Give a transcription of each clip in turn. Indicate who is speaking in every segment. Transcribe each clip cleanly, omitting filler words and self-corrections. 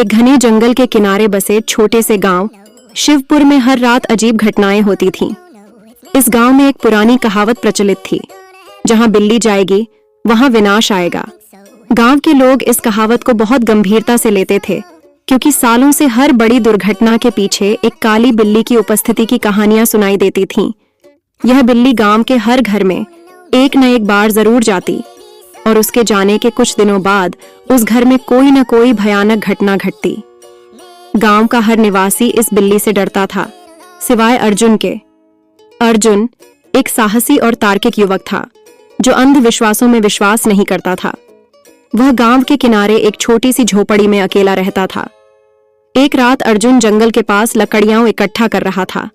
Speaker 1: एक घने जंगल के किनारे बसे छोटे से गांव शिवपुर में हर रात अजीब घटनाएं होती थीं। इस गांव में एक पुरानी कहावत प्रचलित थी, जहां बिल्ली जाएगी वहां विनाश आएगा। गांव के लोग इस कहावत को बहुत गंभीरता से लेते थे, क्योंकि सालों से हर बड़ी दुर्घटना के पीछे एक काली बिल्ली की उपस्थिति की कहानियां सुनाई देती थीं। यह बिल्ली गांव के हर घर में एक न एक बार जरूर जाती और उसके जाने के कुछ दिनों बाद उस घर में कोई न कोई भयानक घटना घटती। गांव का हर निवासी इस बिल्ली से डरता था, सिवाय अर्जुन के। अर्जुन एक साहसी और तार्किक युवक था, जो अंधविश्वासों में विश्वास नहीं करता था। वह गांव के किनारे एक छोटी सी झोपड़ी में अकेला रहता था। एक रात अर्जुन जंगल के पास लकड़ियां इकट्ठा कर रहा था।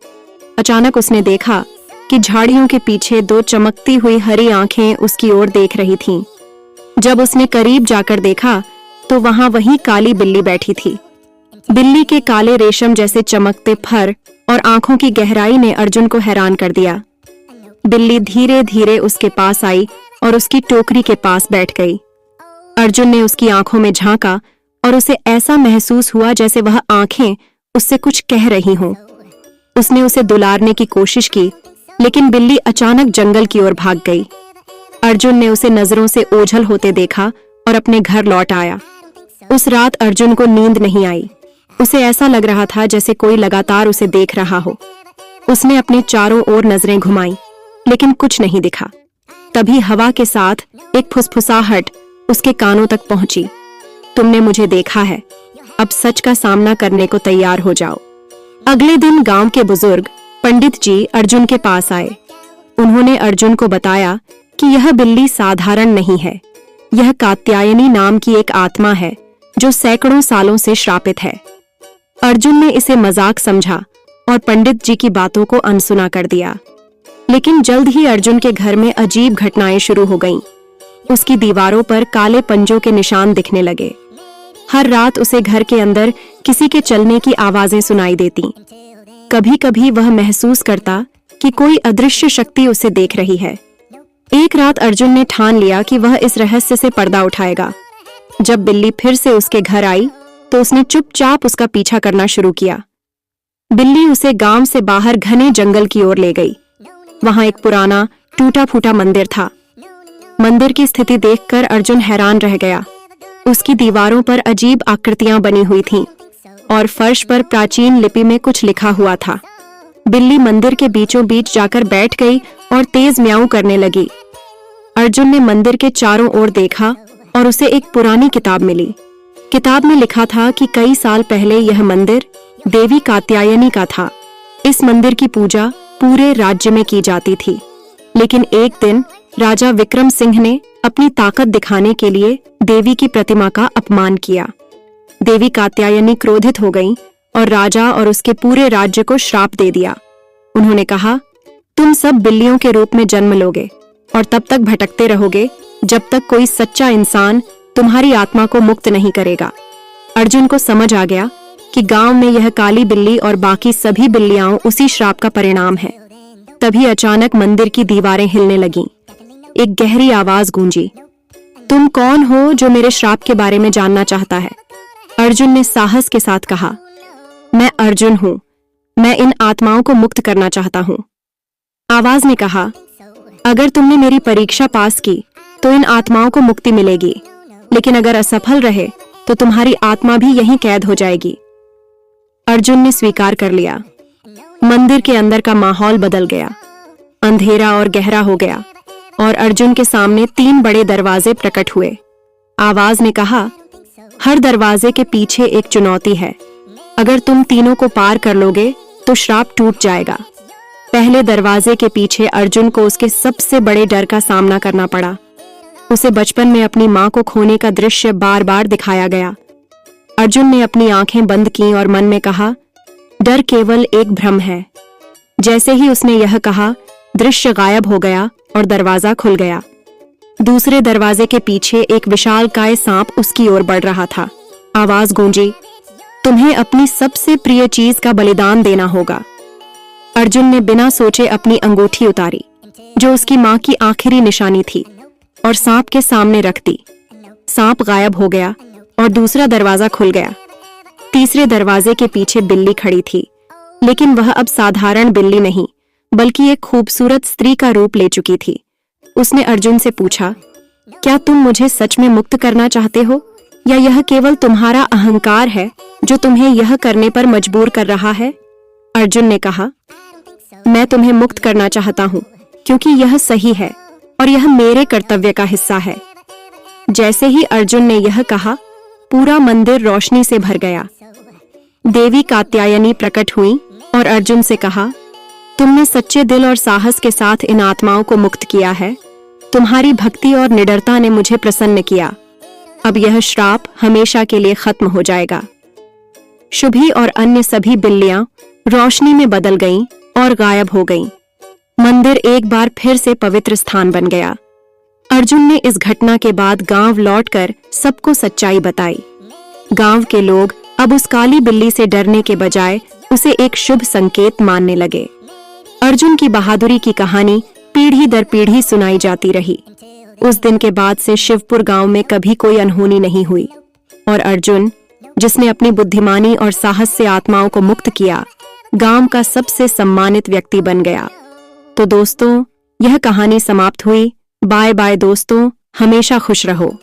Speaker 1: अचानक उसने देखा कि झाड़ियों के पीछे दो चमकती हुई हरी आंखें उसकी ओर देख रही थीं। जब उसने करीब जाकर देखा तो वहां वही काली बिल्ली बैठी थी। बिल्ली के काले रेशम जैसे चमकते फर और आंखों की गहराई ने अर्जुन को हैरान कर दिया। बिल्ली धीरे धीरे उसके पास आई और उसकी टोकरी के पास बैठ गई। अर्जुन ने उसकी आंखों में झांका और उसे ऐसा महसूस हुआ जैसे वह आंखें उससे कुछ कह रही हों। उसने उसे दुलारने की कोशिश की, लेकिन बिल्ली अचानक जंगल की ओर भाग गई। अर्जुन ने उसे नजरों से ओझल होते देखा और अपने घर लौट आया। उस रात अर्जुन को नींद नहीं आई। उसे ऐसा लग रहा था जैसे कोई लगातार उसे देख रहा हो। उसने अपने चारों ओर नजरें घुमाई, लेकिन कुछ नहीं दिखा। तभी हवा के साथ एक फुसफुसाहट उसके कानों तक पहुंची। तुमने मुझे देखा है, अब सच का सामना करने को तैयार हो जाओ। अगले दिन गांव के बुजुर्ग पंडित जी अर्जुन के पास आए। उन्होंने अर्जुन को बताया कि यह बिल्ली साधारण नहीं है। यह कात्यायनी नाम की एक आत्मा है, जो सैकड़ों सालों से श्रापित है। अर्जुन ने इसे मजाक समझा और पंडित जी की बातों को अनसुना कर दिया। लेकिन जल्द ही अर्जुन के घर में अजीब घटनाएं शुरू हो गईं। उसकी दीवारों पर काले पंजों के निशान दिखने लगे। हर रात उसे घर के अंदर किसी के चलने की आवाजें सुनाई देती। कभी कभी वह महसूस करता कि कोई अदृश्य शक्ति उसे देख रही है। एक रात अर्जुन ने ठान लिया कि वह इस रहस्य से पर्दा उठाएगा। जब बिल्ली फिर से उसके घर आई तो उसने चुपचाप उसका पीछा करना शुरू किया। बिल्ली उसे गांव से बाहर घने जंगल की ओर ले गई। वहां एक पुराना टूटा फूटा मंदिर था। मंदिर की स्थिति देखकर अर्जुन हैरान रह गया। उसकी दीवारों पर अजीब आकृतियां बनी हुई थीं और फर्श पर प्राचीन लिपि में कुछ लिखा हुआ था। बिल्ली मंदिर के बीचों बीच जाकर बैठ गई और तेज म्याऊं करने लगी। अर्जुन ने मंदिर के चारों ओर देखा और उसे एक पुरानी किताब मिली। किताब में लिखा था कि कई साल पहले यह मंदिर देवी कात्यायनी का था। इस मंदिर की पूजा पूरे राज्य में की जाती थी, लेकिन एक दिन राजा विक्रम सिंह ने अपनी ताकत दिखाने के लिए देवी की प्रतिमा का अपमान किया। देवी कात्यायनी क्रोधित हो गईं और राजा और उसके पूरे राज्य को श्राप दे दिया। उन्होंने कहा, तुम सब बिल्लियों के रूप में जन्म लोगे और तब तक भटकते रहोगे जब तक कोई सच्चा इंसान तुम्हारी आत्मा को मुक्त नहीं करेगा। अर्जुन को समझ आ गया कि गांव में यह काली बिल्ली और बाकी सभी बिल्लियां उसी श्राप का परिणाम है। तभी अचानक मंदिर की दीवारें हिलने लगीं। एक गहरी आवाज गूंजी, तुम कौन हो जो मेरे श्राप के बारे में जानना चाहता है? अर्जुन ने साहस के साथ कहा, मैं अर्जुन हूं, मैं इन आत्माओं को मुक्त करना चाहता हूं। आवाज ने कहा, अगर तुमने मेरी परीक्षा पास की तो इन आत्माओं को मुक्ति मिलेगी, लेकिन अगर असफल रहे तो तुम्हारी आत्मा भी यहीं कैद हो जाएगी। अर्जुन ने स्वीकार कर लिया। मंदिर के अंदर का माहौल बदल गया। अंधेरा और गहरा हो गया और अर्जुन के सामने 3 बड़े दरवाजे प्रकट हुए। आवाज ने कहा, हर दरवाजे के पीछे एक चुनौती है। अगर तुम तीनों को पार कर लोगे तो श्राप टूट जाएगा। पहले दरवाजे के पीछे अर्जुन को उसके सबसे बड़े डर का सामना करना पड़ा। उसे बचपन में अपनी मां को खोने का दृश्य बार बार दिखाया गया। अर्जुन ने अपनी आंखें बंद की और मन में कहा, डर केवल एक भ्रम है। जैसे ही उसने यह कहा, दृश्य गायब हो गया और दरवाजा खुल गया। दूसरे दरवाजे के पीछे एक विशालकाय सांप उसकी ओर बढ़ रहा था। आवाज गूंजी, तुम्हें अपनी सबसे प्रिय चीज का बलिदान देना होगा। अर्जुन ने बिना सोचे अपनी अंगूठी उतारी, जो उसकी मां की आखिरी निशानी थी, और सांप के सामने रख दी। सांप गायब हो गया और दूसरा दरवाजा खुल गया। तीसरे दरवाजे के पीछे बिल्ली खड़ी थी, लेकिन वह अब साधारण बिल्ली नहीं बल्कि एक खूबसूरत स्त्री का रूप ले चुकी थी। उसने अर्जुन से पूछा, क्या तुम मुझे सच में मुक्त करना चाहते हो या यह केवल तुम्हारा अहंकार है जो तुम्हें यह करने पर मजबूर कर रहा है? अर्जुन ने कहा, मैं तुम्हें मुक्त करना चाहता हूँ क्योंकि यह सही है और यह मेरे कर्तव्य का हिस्सा है। जैसे ही अर्जुन ने यह कहा, पूरा मंदिर रोशनी से भर गया। देवी कात्यायनी प्रकट हुई और अर्जुन से कहा, तुमने सच्चे दिल और साहस के साथ इन आत्माओं को मुक्त किया है। तुम्हारी भक्ति और निडरता ने मुझे प्रसन्न किया। अब यह श्राप हमेशा के लिए खत्म हो जाएगा। शुभी और अन्य सभी बिल्लियां रोशनी में बदल गईं और गायब हो गईं। मंदिर एक बार फिर से पवित्र स्थान बन गया। अर्जुन ने इस घटना के बाद गांव लौटकर सबको सच्चाई बताई। गांव के लोग अब उस काली बिल्ली से डरने के बजाय उसे एक शुभ संकेत मानने लगे। अर्जुन की बहादुरी की कहानी पीढ़ी दर पीढ़ी सुनाई जाती रही। उस दिन के बाद से शिवपुर गांव में कभी कोई अनहोनी नहीं हुई और अर्जुन, जिसने अपनी बुद्धिमानी और साहस से आत्माओं को मुक्त किया, गांव का सबसे सम्मानित व्यक्ति बन गया। तो दोस्तों, यह कहानी समाप्त हुई। बाय बाय दोस्तों, हमेशा खुश रहो।